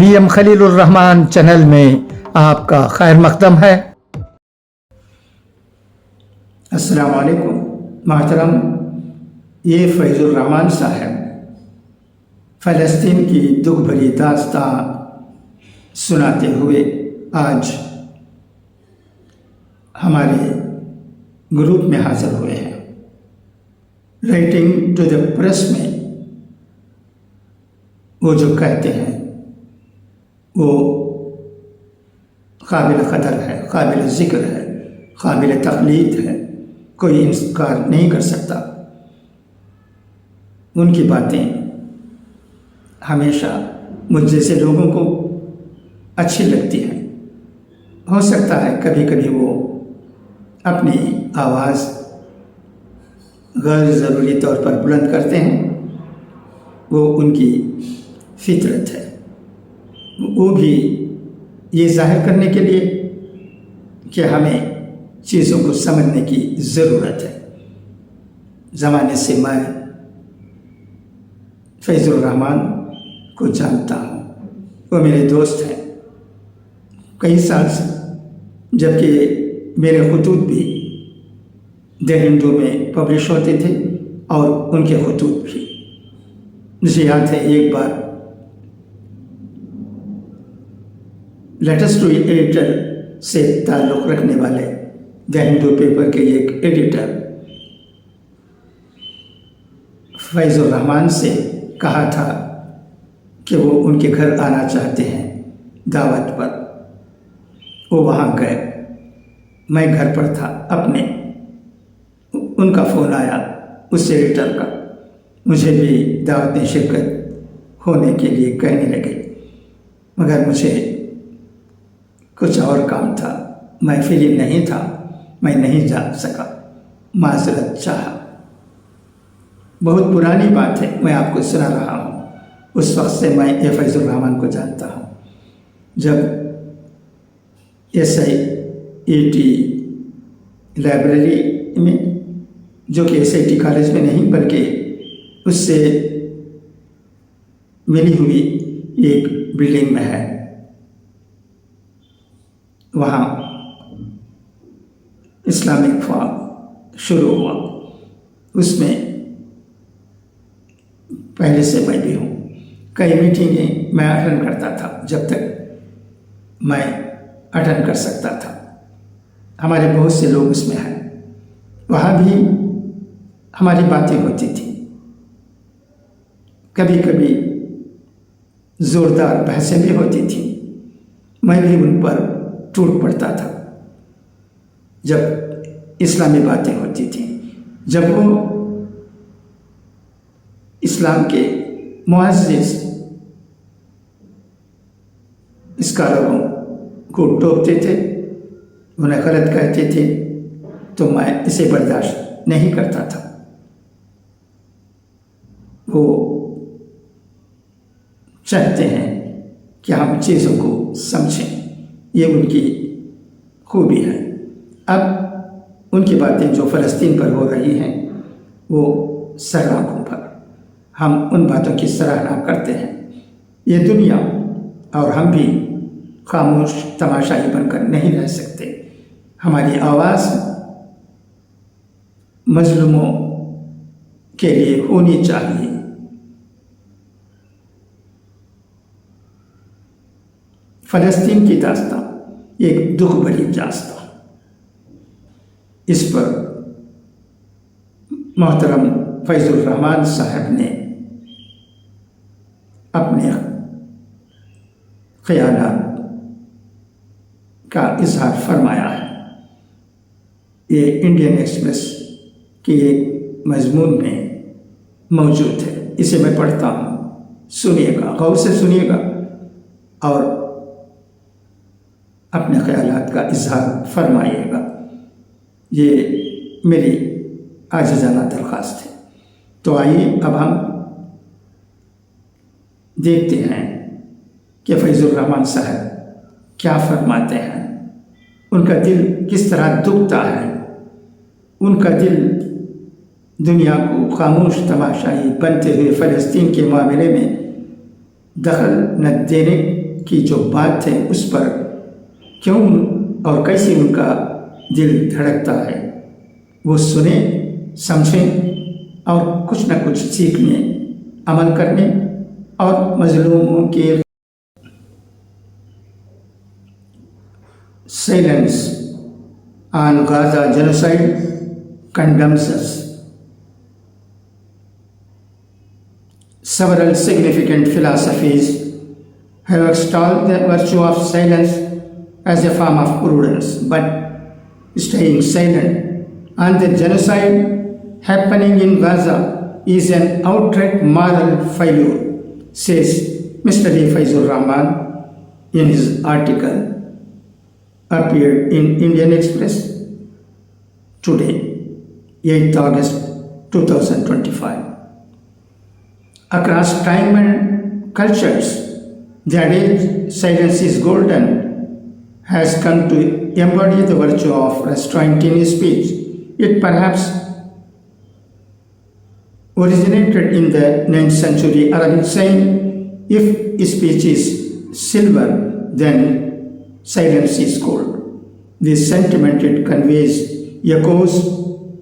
VM خلیل الرحمن channel میں آپ کا خیر مقدم ہے۔ السلام علیکم محترم، یہ فیض الرحمن صاحب فلسطین کی دکھ بھری داستان سناتے ہوئے آج ہمارے گروپ میں حاضر ہوئے ہیں۔ رائٹنگ ٹو دا پریس میں وہ جو کہتے ہیں وہ قابل قدر ہے، قابل ذکر ہے، قابل تقلید ہے، کوئی انکار نہیں کر سکتا۔ ان کی باتیں ہمیشہ مجھ جیسے لوگوں کو اچھی لگتی ہیں۔ ہو سکتا ہے کبھی کبھی وہ اپنی آواز غیر ضروری طور پر بلند کرتے ہیں، وہ ان کی فطرت ہے۔ وہ بھی یہ ظاہر کرنے کے لیے کہ ہمیں چیزوں کو سمجھنے کی ضرورت ہے۔ زمانے سے میں فیض الرحمن کو جانتا ہوں، وہ میرے دوست ہیں کئی سال سے، جبکہ میرے خطوط بھی دی ہندو میں پبلش ہوتے تھے اور ان کے خطوط بھی۔ مجھے یاد ہے ایک بار لیٹسٹ ٹو ایڈیٹر سے تعلق رکھنے والے دی ہندو پیپر کے ایک ایڈیٹر فیض الرحمن سے کہا تھا کہ وہ ان کے گھر آنا چاہتے ہیں دعوت پر۔ وہ وہاں گئے، میں گھر پر تھا اپنے، ان کا فون آیا اس ایڈیٹر کا، مجھے بھی دعوت میں شرکت ہونے کے لیے کہنے لگے، مگر مجھے کچھ اور کام تھا، میں فری نہیں تھا، میں نہیں جا سکا، معذرت چاہا۔ بہت پرانی بات ہے، میں آپ کو سنا رہا ہوں۔ اس وقت سے میں فیض الرحمن کو جانتا ہوں۔ جب SIET لائبریری میں، جو کہ SIT کالج میں نہیں بلکہ اس سے ملی ہوئی ایک بلڈنگ میں ہے، وہاں اسلامک فارم شروع ہوا۔ اس میں پہلے سے میں بھی ہوں۔ کئی میٹنگیں میں اٹینڈ کرتا تھا جب تک میں اٹینڈ کر سکتا تھا۔ ہمارے بہت سے لوگ اس میں ہیں، وہاں بھی ہماری باتیں ہوتی تھیں، کبھی کبھی زوردار بحثیں بھی ہوتی تھیں، میں بھی ان پر ٹوٹ پڑتا تھا جب اسلامی باتیں ہوتی تھیں، جب وہ اسلام کے معزز اسکالروں کو ٹوکتے تھے، انہیں غلط کہتے تھے، تو میں اسے برداشت نہیں کرتا تھا۔ وہ چاہتے ہیں کہ ہم چیزوں کو سمجھیں، یہ ان کی خوبی ہے۔ اب ان کی باتیں جو فلسطین پر ہو رہی ہیں، وہ سر آنکھوں پر، ہم ان باتوں کی سراہنا کرتے ہیں۔ یہ دنیا اور ہم بھی خاموش تماشائی بن کر نہیں رہ سکتے۔ ہماری آواز مظلوموں کے لیے ہونی چاہیے۔ فلسطین کی داستان ایک دکھ بھری داستان، اس پر محترم فیض الرحمن صاحب نے اپنے خیالات کا اظہار فرمایا ہے۔ یہ انڈین ایکسپریس کے ایک مضمون میں موجود ہے، اسے میں پڑھتا ہوں، سنیے گا، غور سے سنیے گا اور اپنے خیالات کا اظہار فرمائیے گا۔ یہ میری عاجزانہ درخواست ہے۔ تو آئیے اب ہم دیکھتے ہیں کہ فیض الرحمن صاحب کیا فرماتے ہیں، ان کا دل کس طرح دکھتا ہے۔ ان کا دل دنیا کو خاموش تماشائی بنتے ہوئے فلسطین کے معاملے میں دخل نہ دینے की जो बात है उस पर क्यों और कैसे उनका दिल धड़कता है, वो सुने, समझें और कुछ न कुछ सीखने, अमल करने और मजलूमों के silence on Gaza genocide condemns us. Several significant philosophies have extolled the virtue of silence as a form of prudence, but staying silent on the genocide happening in Gaza is an outright moral failure, says Mr. Faizur Rahman in his article appeared in Indian Express today, 8th August 2025. Across time and cultures, the adage silence is golden has come to embody the virtue of restraint in speech. It perhaps originated in the 9th century Arabic saying, if speech is silver, then silence is gold. This sentiment it conveys echoes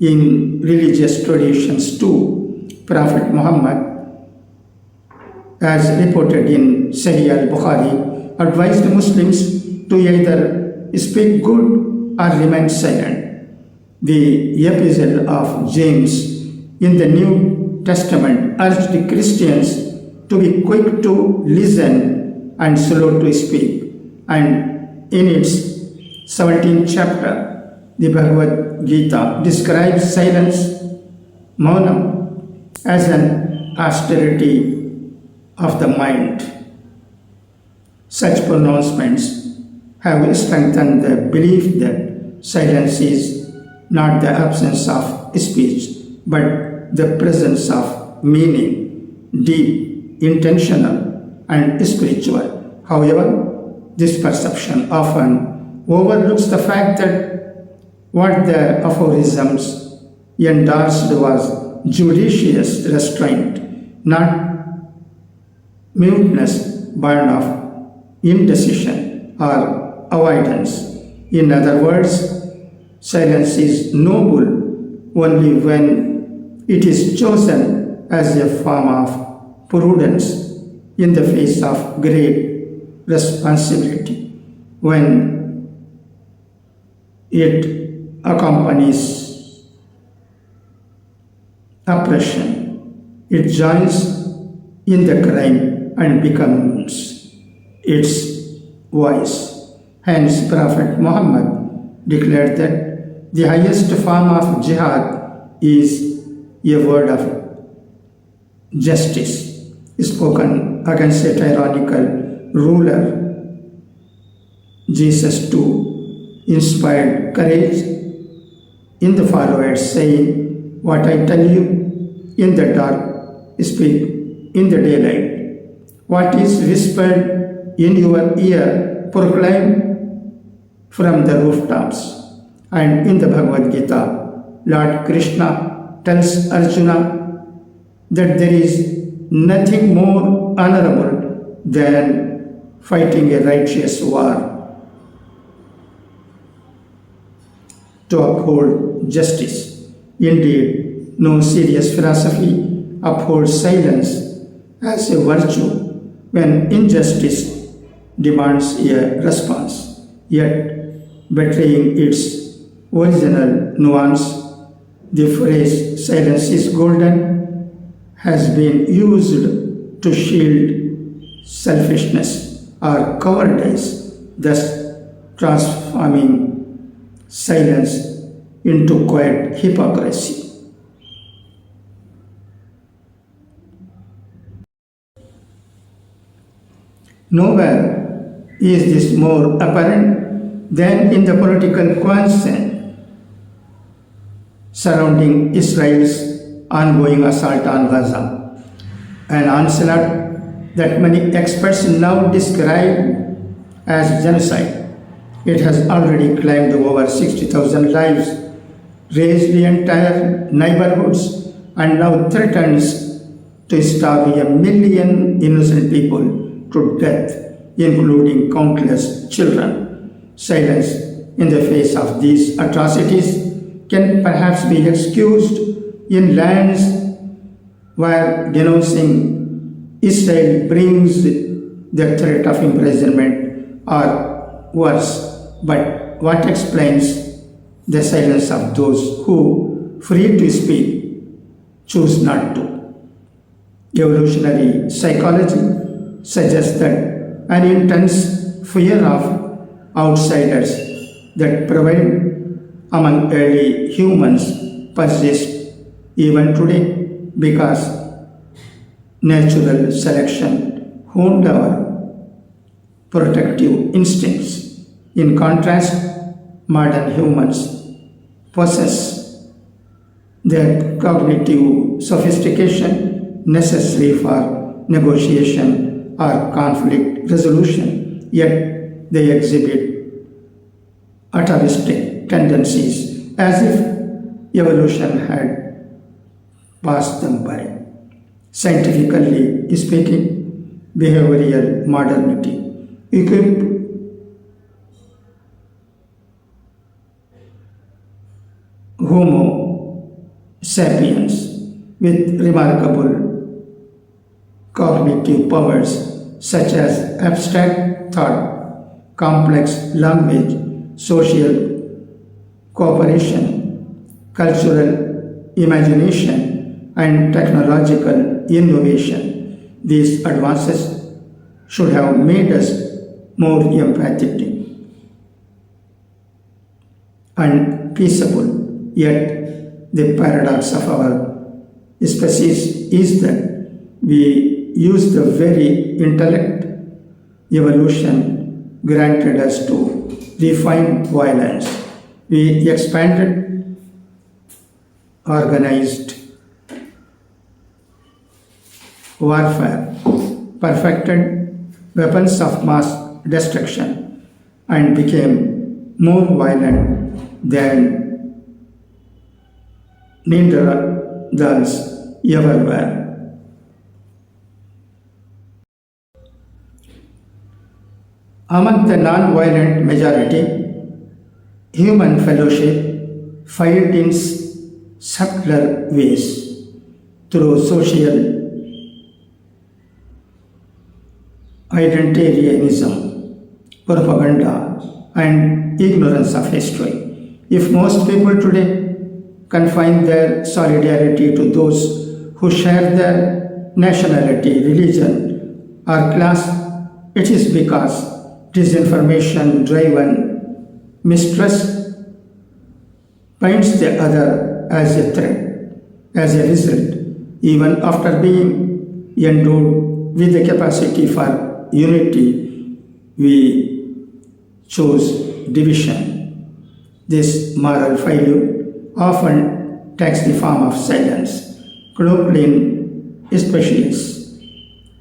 in religious traditions too. Prophet Muhammad, as reported in Sahih al-Bukhari, advised Muslims to either speak good or remain silent. The epistle of James in the New Testament urged Christians to be quick to listen and slow to speak, and in its 17th chapter, the Bhagavad Gita describes silence, maunam, as an austerity of the mind. Such pronouncements have strengthened the belief that silence is not the absence of speech, but the presence of meaning, deep, intentional, and spiritual. However, this perception often overlooks the fact that what the aphorisms endorsed was judicious restraint, not muteness born of indecision or avoidance. In other words, silence is noble only when it is chosen as a form of prudence in the face of great responsibility. When it accompanies oppression, it joins in the crime and becomes its voice. Hence, Prophet Muhammad declared that the highest form of jihad is a word of justice spoken against a tyrannical ruler. Jesus too inspired courage in the followers, saying, "What I tell you in the dark, speak in the daylight. What is whispered in your ear, proclaim from the rooftops." And in the Bhagavad Gita, Lord Krishna tells Arjuna that there is nothing more honorable than fighting a righteous war to uphold justice. Indeed, no serious philosophy upholds silence as a virtue when injustice demands a response. Yet, betraying its original nuance, the phrase silence is golden has been used to shield selfishness or cowardice, thus transforming silence into quiet hypocrisy. Nowhere is this more apparent than in the political quiescence surrounding Israel's ongoing assault on Gaza, an onslaught that many experts now describe as genocide. It has already claimed over 60,000 lives, razed the entire neighborhoods, and now threatens to starve 1 million innocent people to death including countless children. Silence in the face of these atrocities can perhaps be excused in lands where denouncing Israel brings the threat of imprisonment or worse. But what explains the silence of those who, free to speak, choose not to? Evolutionary psychology suggests that an intense fear of outsiders that prevailed among early humans persists even today because natural selection honed our protective instincts. In contrast, modern humans possess the cognitive sophistication necessary for negotiation or conflict resolution, yet they exhibit atavistic tendencies as if evolution had passed them by. Scientifically speaking, behavioral modernity equipped Homo sapiens with remarkable cognitive powers such as abstract thought, complex language, social cooperation, cultural imagination, and technological innovation. These advances should have made us more empathetic and peaceable. Yet, the paradox of our species is that we use the very intellect evolution granted us to refine violence. We expanded organized warfare, perfected weapons of mass destruction, and became more violent than Neanderthals ever were. Among the non-violent majority, human fellowship failed in subtler ways through social identitarianism, propaganda, and ignorance of history. If most people today confine their solidarity to those who share their nationality, religion, or class, it is because disinformation-driven mistrust paints the other as a threat. As a result, even after being endowed with the capacity for unity, we chose division. This moral failure often takes the form of silence, cloaked in specious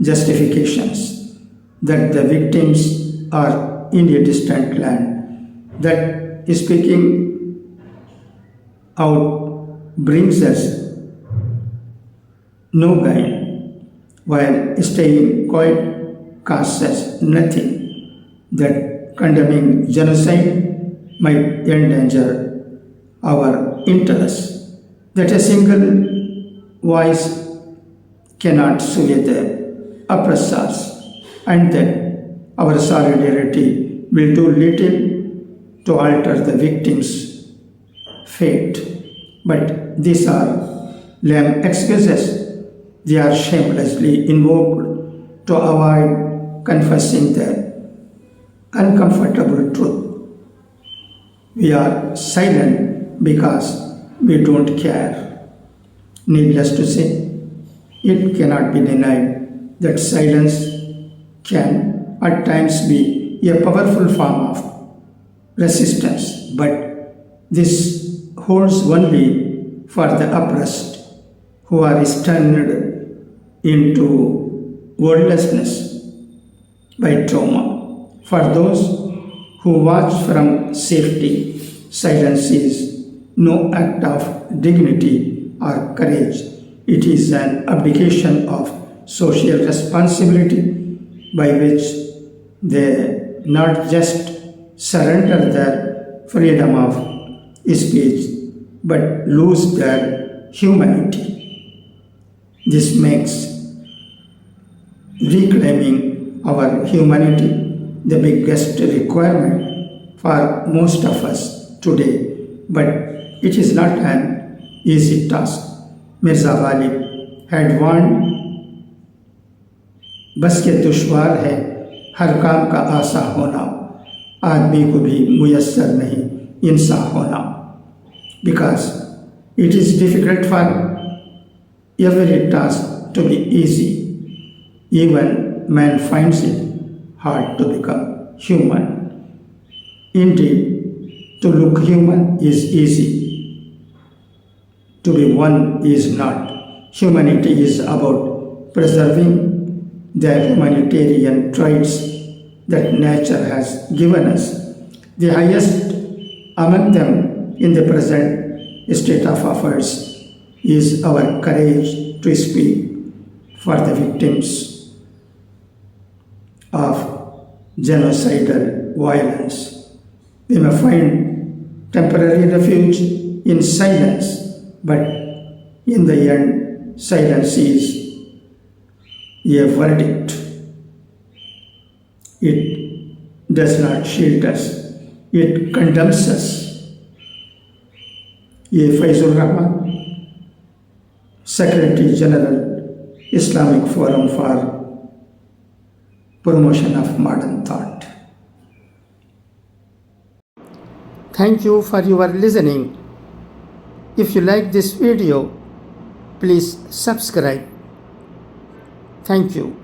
justifications that the victims are in a distant land, that speaking out brings us no gain, while staying quiet costs us nothing, that condemning genocide might endanger our interests, that a single voice cannot sway the oppressors, and that our solidarity will do little to alter the victim's fate. But these are lame excuses. They are shamelessly invoked to avoid confessing the uncomfortable truth. We are silent because we don't care. Needless to say, it cannot be denied that silence can at times be a powerful form of resistance, but this holds only for the oppressed who are stunned into wordlessness by trauma. For those who watch from safety, silence is no act of dignity or courage. It is an abdication of social responsibility by which They not just surrender their freedom of speech, but lose their humanity. This makes reclaiming our humanity the biggest requirement for most of us today, but it is not an easy task. Mirza Ghalib had warned, बस के दुश्वार है हर काम का आसा होना, आदमी को भी मुयस्सर नहीं इंसान होना, because it is difficult for every task to be easy. Even man finds it hard to become human. Indeed, to look human is easy. To be one is not. Humanity is about preserving the humanitarian traits that nature has given us. The highest among them in the present state of affairs is our courage to speak for the victims of genocidal violence. We may find temporary refuge in silence, but in the end, silence is a verdict. It does not shield us, it condemns us. ये Faizul Rahman, Secretary General, Islamic Forum for Promotion of Modern Thought. Thank you for your listening. If you like this video, please subscribe. Thank you.